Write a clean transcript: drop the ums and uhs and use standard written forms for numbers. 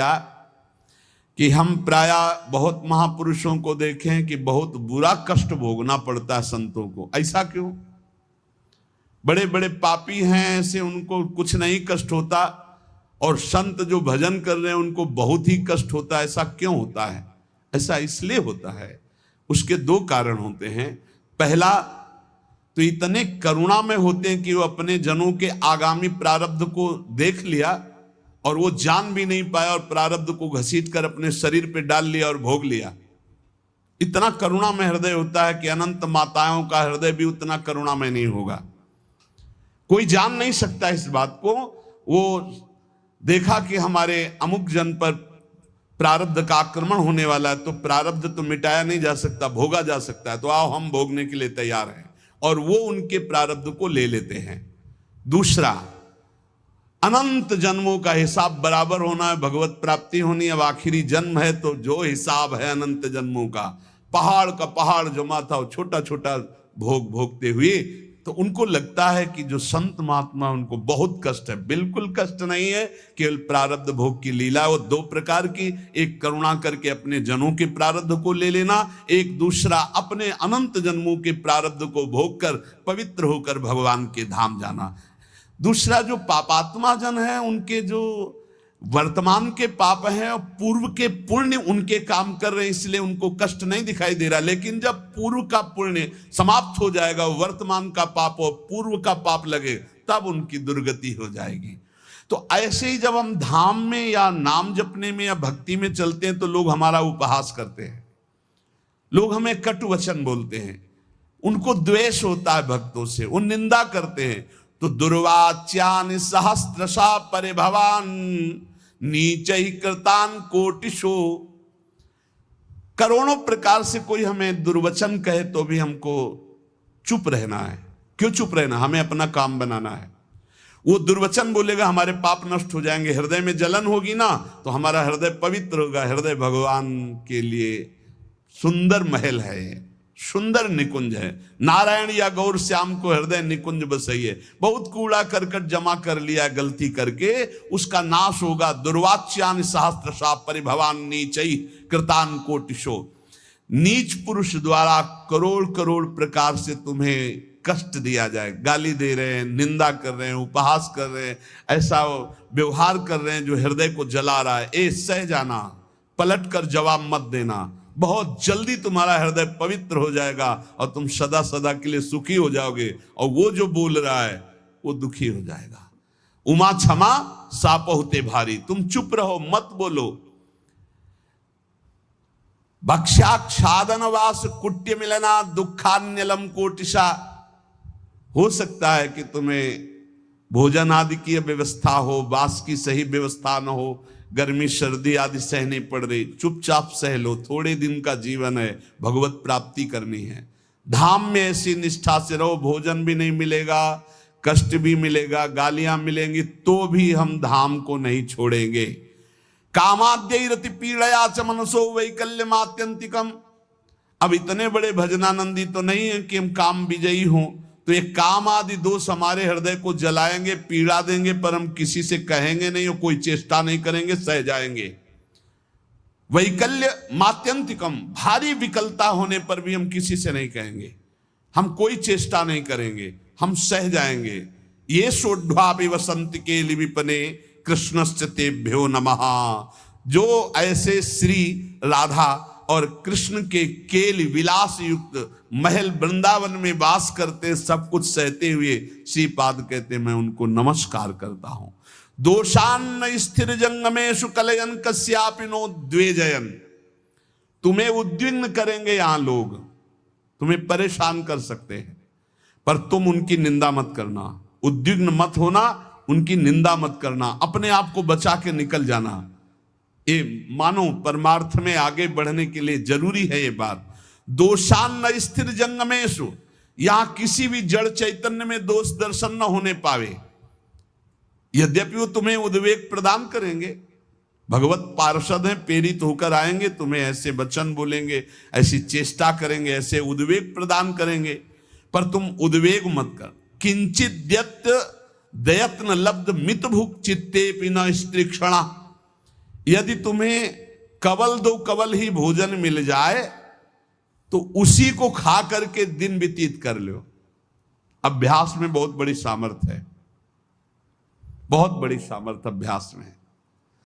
कि हम प्राय बहुत महापुरुषों को देखें कि बहुत बुरा कष्ट भोगना पड़ता है संतों को। ऐसा क्यों? बड़े बड़े पापी हैं ऐसे, उनको कुछ नहीं कष्ट होता, और संत जो भजन कर रहे हैं उनको बहुत ही कष्ट होता है। ऐसा क्यों होता है? ऐसा इसलिए होता है, उसके दो कारण होते हैं। पहला तो इतने करुणा में होते हैं कि वो अपने जनों के आगामी प्रारब्ध को देख लिया और वो जान भी नहीं पाया और प्रारब्ध को घसीट कर अपने शरीर पे डाल लिया और भोग लिया। इतना करुणा में हृदय होता है कि अनंत माताओं का हृदय भी उतना करुणा में नहीं होगा। कोई जान नहीं सकता इस बात को। वो देखा कि हमारे अमुक जन पर प्रारब्ध का आक्रमण होने वाला है, तो प्रारब्ध तो मिटाया नहीं जा सकता, भोगा जा सकता है, तो आओ हम भोगने के लिए तैयार हैं, और वो उनके प्रारब्ध को ले लेते हैं। दूसरा, अनंत जन्मों का हिसाब बराबर होना है, भगवत प्राप्ति होनी। अब आखिरी जन्म है तो जो हिसाब है अनंत जन्मों का, पहाड़ का पहाड़ जमा था, छोटा छोटा भोग भोगते हुए, तो उनको लगता है कि जो संत महात्मा उनको बहुत कष्ट है। बिल्कुल कष्ट नहीं है, केवल प्रारब्ध भोग की लीला। वो दो प्रकार की, एक करुणा करके अपने जनों के प्रारब्ध को ले लेना, एक दूसरा अपने अनंत जन्मों के प्रारब्ध को भोग कर पवित्र होकर भगवान के धाम जाना। दूसरा, जो पापात्मा जन है उनके जो वर्तमान के पाप हैं और पूर्व के पुण्य उनके काम कर रहे हैं, इसलिए उनको कष्ट नहीं दिखाई दे रहा। लेकिन जब पूर्व का पुण्य समाप्त हो जाएगा, वर्तमान का पाप और पूर्व का पाप लगे, तब उनकी दुर्गति हो जाएगी। तो ऐसे ही जब हम धाम में या नाम जपने में या भक्ति में चलते हैं तो लोग हमारा उपहास करते हैं, लोग हमें कटु वचन बोलते हैं, उनको द्वेष होता है भक्तों से, वो निंदा करते हैं। तो दुर्वाच्यान सहस्त्रशा परिभवान नीचै कृतान कोटिशो। करोड़ों प्रकार से कोई हमें दुर्वचन कहे तो भी हमको चुप रहना है। क्यों चुप रहना? हमें अपना काम बनाना है। वो दुर्वचन बोलेगा, हमारे पाप नष्ट हो जाएंगे, हृदय में जलन होगी ना, तो हमारा हृदय पवित्र होगा। हृदय भगवान के लिए सुंदर महल है, सुंदर निकुंज है। नारायण या गौर श्याम को हृदय निकुंज बसइए। बहुत कूड़ा करकट जमा कर लिया गलती करके, उसका नाश होगा। दुर्वाच्यान सहस्त्रशा परिभवान नीचै कृतान कोटिशो। नीच पुरुष द्वारा करोड़ करोड़ प्रकार से तुम्हें कष्ट दिया जाए, गाली दे रहे हैं, निंदा कर रहे हैं, उपहास कर रहे हैं, ऐसा व्यवहार कर रहे हैं जो हृदय को जला रहा है। ए सह जाना, पलट कर जवाब मत देना। बहुत जल्दी तुम्हारा हृदय पवित्र हो जाएगा और तुम सदा सदा के लिए सुखी हो जाओगे, और वो जो बोल रहा है वो दुखी हो जाएगा। उमा क्षमा सापहुते भारी। तुम चुप रहो, मत बोलो। भक्ष्याक्षादन वास कुट्य मिलना दुखान्यलम कोटिशा। हो सकता है कि तुम्हें भोजन आदि की व्यवस्था हो, वास की सही व्यवस्था न हो, गर्मी सर्दी आदि सहनी पड़ रही, चुपचाप सह लो। थोड़े दिन का जीवन है, भगवत प्राप्ति करनी है। धाम में ऐसी निष्ठा से रहो, भोजन भी नहीं मिलेगा, कष्ट भी मिलेगा, गालियां मिलेंगी, तो भी हम धाम को नहीं छोड़ेंगे। कामाद्य रति पीड़या च मनसो वैकल्यमात्यंतिकम। अब इतने बड़े भजनानंदी तो नहीं है कि हम काम विजयी हों, तो ये काम आदि दोष हमारे हृदय को जलाएंगे, पीड़ा देंगे, पर हम किसी से कहेंगे नहीं और कोई चेष्टा नहीं करेंगे, सह जाएंगे। वैकल्य मात्यंतिकम, भारी विकलता होने पर भी हम किसी से नहीं कहेंगे, हम कोई चेष्टा नहीं करेंगे, हम सह जाएंगे। ये सोढ़ा वसंत के लिविपने कृष्णश्च तेभ्यो नमः। जो ऐसे श्री राधा और कृष्ण के केल विलास युक्त महल वृंदावन में वास करते, सब कुछ सहते हुए श्रीपाद कहते मैं उनको नमस्कार करता हूं। दोषान्न स्थिर जंगमेशु कलयन कस्यापिनो द्वेजयन। तुम्हें उद्विग्न करेंगे यहां लोग, तुम्हें परेशान कर सकते हैं, पर तुम उनकी निंदा मत करना, उद्विग्न मत होना, उनकी निंदा मत करना, अपने आप को बचा के निकल जाना। ये मानो परमार्थ में आगे बढ़ने के लिए जरूरी है ये बात। दोषान्न स्थिर जंगमेशु, यहां किसी भी जड़ चैतन्य में दोष दर्शन न होने पावे। यद्यपि वो तुम्हें उद्वेग प्रदान करेंगे, भगवत पार्षद हैं, प्रेरित होकर आएंगे, तुम्हें ऐसे वचन बोलेंगे, ऐसी चेष्टा करेंगे, ऐसे उद्वेग प्रदान करेंगे, पर तुम उद्वेग मत कर। किंचित दयत्न लब्ध मित भुक चित्ते पिन स्त्रीक्षणा। यदि तुम्हें कवल दो कवल ही भोजन मिल जाए तो उसी को खा करके दिन व्यतीत कर लो। अभ्यास में बहुत बड़ी सामर्थ्य है, बहुत बड़ी सामर्थ्य अभ्यास में है।